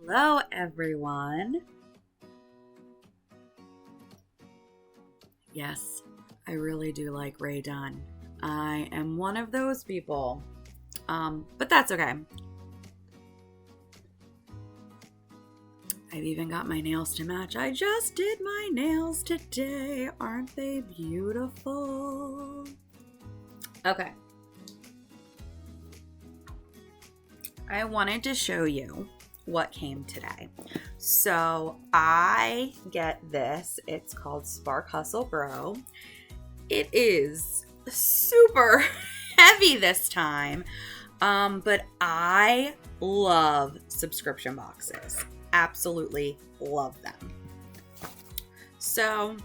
Hello, everyone. Yes, I really do like Rae Dunn. I am one of those people. But that's okay. I've even got my nails to match. I just did my nails today. Aren't they beautiful? Okay. I wanted to show you what came today. So I get this. It's called Spark Hustle Grow. It is super heavy this time. But I love subscription boxes. Absolutely love them. So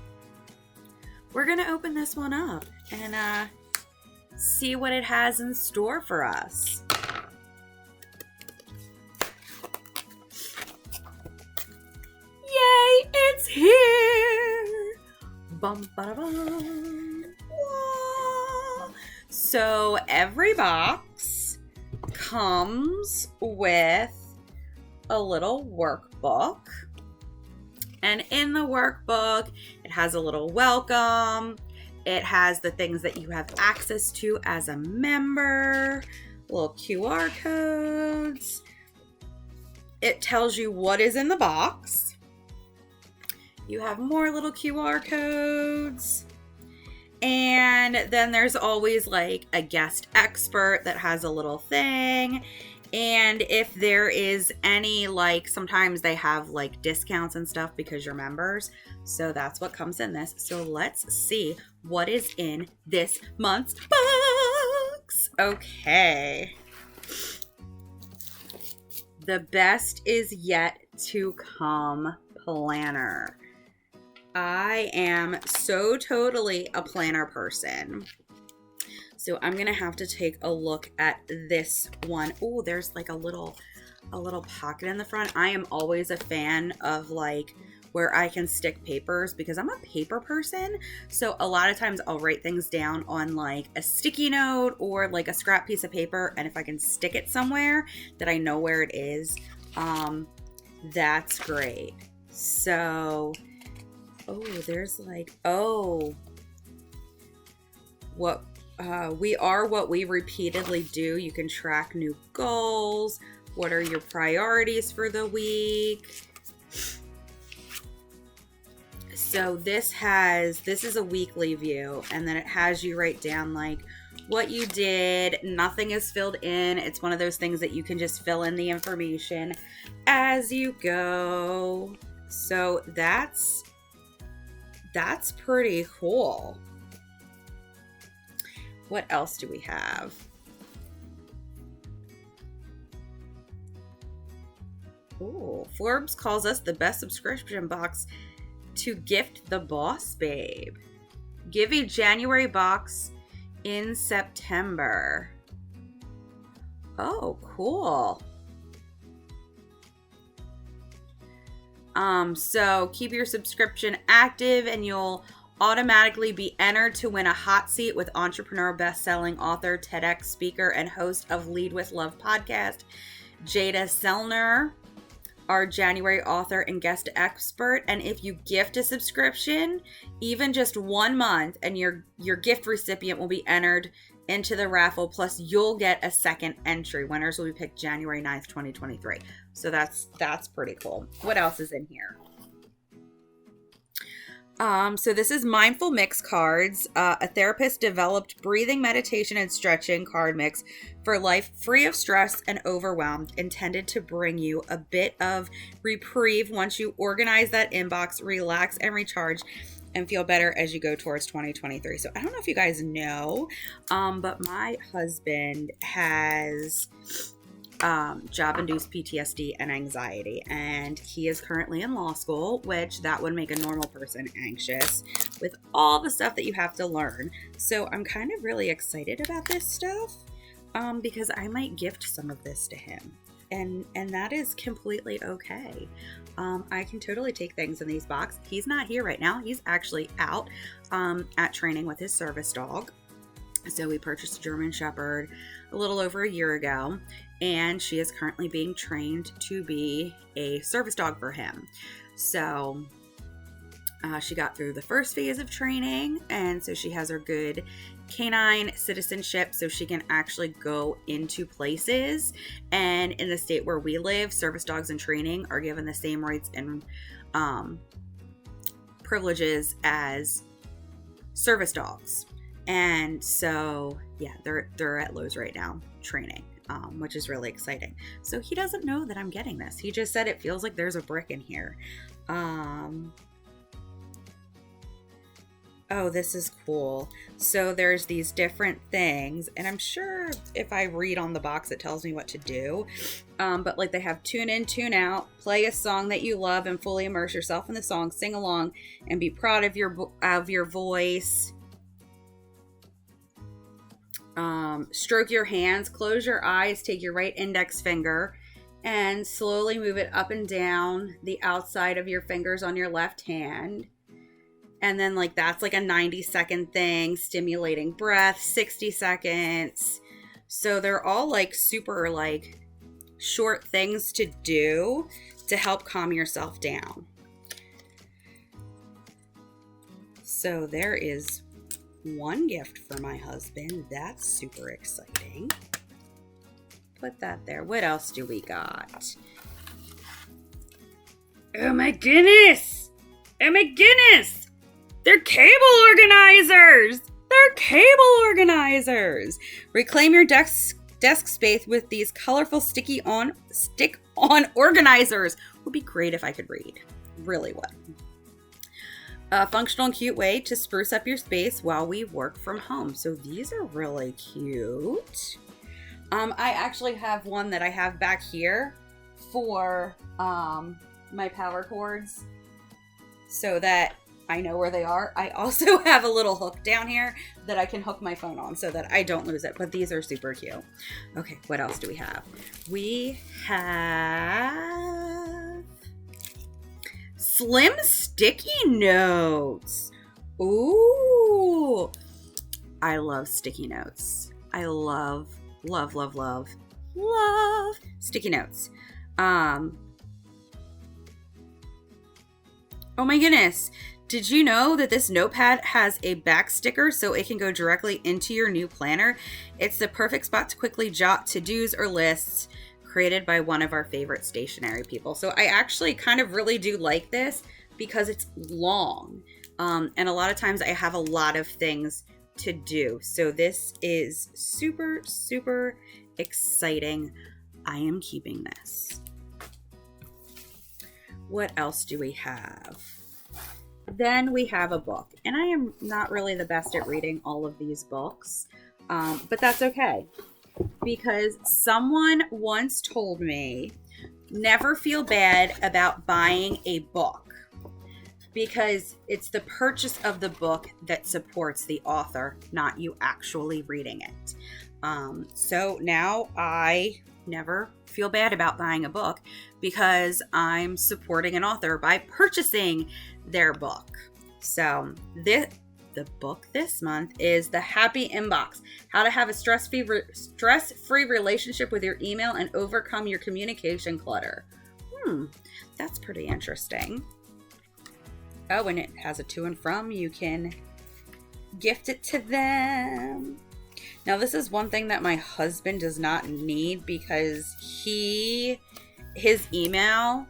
we're going to open this one up and see what it has in store for us. Yay, it's here! Bum, ba, bum. So every box comes with a little workbook. And in the workbook, it has a little welcome. It has the things that you have access to as a member, little QR codes. It tells you what is in the box. You have more little QR codes. And then there's always like a guest expert that has a little thing. And if there is any, like, sometimes they have like discounts and stuff because you're members. So that's what comes in this. So let's see what is in this month's box. Okay. The best is yet to come planner. I am so totally a planner person. So I'm going to have to take a look at this one. Oh, there's like a little pocket in the front. I am always a fan of like where I can stick papers because I'm a paper person. So a lot of times I'll write things down on like a sticky note or like a scrap piece of paper. And if I can stick it somewhere that I know where it is, that's great. So, there's like, what we are what we repeatedly do. You can track new goals. What are your priorities for the week? So this is a weekly view, and then it has you write down like what you did. Nothing is filled in. It's one of those things that you can just fill in the information as you go. So that's pretty cool. What else do we have? Ooh, Forbes calls us the best subscription box to gift the boss babe. Give a January box in September. Oh, cool. So keep your subscription active and you'll automatically be entered to win a hot seat with entrepreneur, best-selling author, TEDx speaker, and host of Lead with Love podcast, Jada Selner, our January author and guest expert. And if you gift a subscription, even just 1 month, and your gift recipient will be entered into the raffle, plus you'll get a second entry. Winners will be picked January 9th, 2023. So that's pretty cool. What else is in here? So this is Mindful Mix cards, a therapist developed breathing, meditation, and stretching card mix for life free of stress and overwhelmed, intended to bring you a bit of reprieve once you organize that inbox, relax and recharge, and feel better as you go towards 2023. So I don't know if you guys know, but my husband has job-induced PTSD and anxiety, and he is currently in law school, which that would make a normal person anxious with all the stuff that you have to learn. So I'm kind of really excited about this stuff because I might gift some of this to him, and that is completely okay. I can totally take things in these boxes. He's not here right now. He's actually out at training with his service dog. So we purchased a German Shepherd a little over a year ago, and she is currently being trained to be a service dog for him. So she got through the first phase of training, and so she has her good canine citizenship, so she can actually go into places. And in the state where we live, service dogs in training are given the same rights and privileges as service dogs. And so, yeah, they're at Lowe's right now training, which is really exciting. So he doesn't know that I'm getting this. He just said it feels like there's a brick in here. Oh, this is cool. So there's these different things, and I'm sure if I read on the box, it tells me what to do. But like they have tune in, tune out, play a song that you love and fully immerse yourself in the song, sing along, and be proud of your voice. Stroke your hands, close your eyes, take your right index finger and slowly move it up and down the outside of your fingers on your left hand. And then like that's like a 90-second thing, stimulating breath, 60 seconds. So they're all like super like short things to do to help calm yourself down. So there is one gift for my husband. That's super exciting. Put that there. What else do we got? Oh my goodness! Oh my goodness! They're cable organizers! They're cable organizers! Reclaim your desk space with these colorful stick-on organizers. Would be great if I could read. Really would. A functional and cute way to spruce up your space while we work from home. So these are really cute. I actually have one that I have back here for my power cords so that I know where they are. I also have a little hook down here that I can hook my phone on so that I don't lose it. But these are super cute. Okay, what else do we have? We have slim sticky notes. Ooh, I love sticky notes. I love sticky notes. Oh my goodness. Did you know that this notepad has a back sticker so it can go directly into your new planner? It's the perfect spot to quickly jot to-dos or lists created by one of our favorite stationery people. So I actually kind of really do like this because it's long. And a lot of times I have a lot of things to do. So this is super, super exciting. I am keeping this. What else do we have? Then we have a book. And I am not really the best at reading all of these books, but that's okay. Because someone once told me, never feel bad about buying a book because it's the purchase of the book that supports the author, not you actually reading it. So now I never feel bad about buying a book because I'm supporting an author by purchasing their book. So the book this month is The Happy Inbox: How to Have a Stress-Free Relationship with Your Email and Overcome Your Communication Clutter. That's pretty interesting. Oh, and it has a to and from. You can gift it to them. Now, this is one thing that my husband does not need because his email,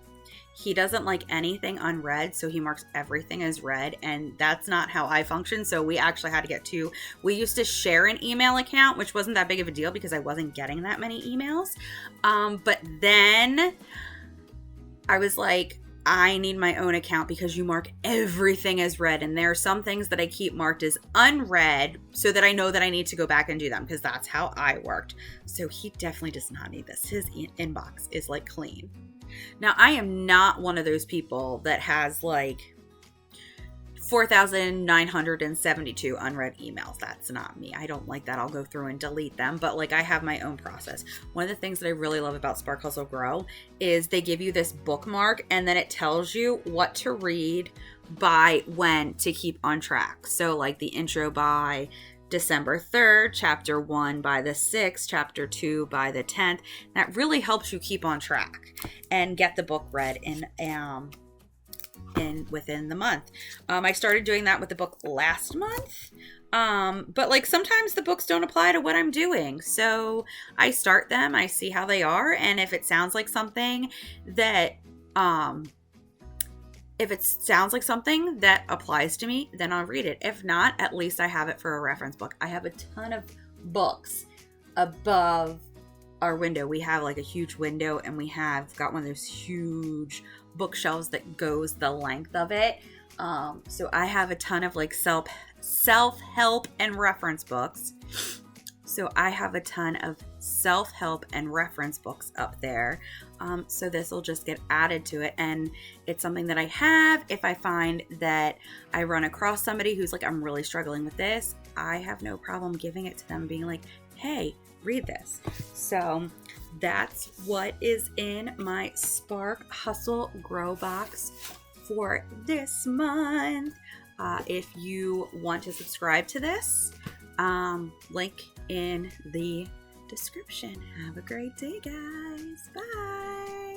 he doesn't like anything unread, so he marks everything as read, and that's not how I function. So we actually had to get two. We used to share an email account, which wasn't that big of a deal because I wasn't getting that many emails. But then I was like, I need my own account because you mark everything as read, and there are some things that I keep marked as unread so that I know that I need to go back and do them because that's how I worked. So he definitely does not need this. His inbox is like clean. Now, I am not one of those people that has like 4,972 unread emails. That's not me. I don't like that. I'll go through and delete them, but like I have my own process. One of the things that I really love about Spark Hustle Grow is they give you this bookmark and then it tells you what to read by when to keep on track. So like the intro by December 3rd, chapter 1 by the 6th, chapter 2 by the 10th. That really helps you keep on track and get the book read in within the month. I started doing that with the book last month. But like sometimes the books don't apply to what I'm doing. So I start them, I see how they are, and if it sounds like something that applies to me, then I'll read it. If not, at least I have it for a reference book. I have a ton of books above our window. We have like a huge window, and we have got one of those huge bookshelves that goes the length of it. So I have a ton of like self-help and reference books. So I have a ton of self-help and reference books up there. So this will just get added to it. And it's something that I have. If I find that I run across somebody who's like, I'm really struggling with this, I have no problem giving it to them, being like, hey, read this. So that's what is in my Spark Hustle Grow Box for this month. If you want to subscribe to this, link in the description. Have a great day, guys. Bye.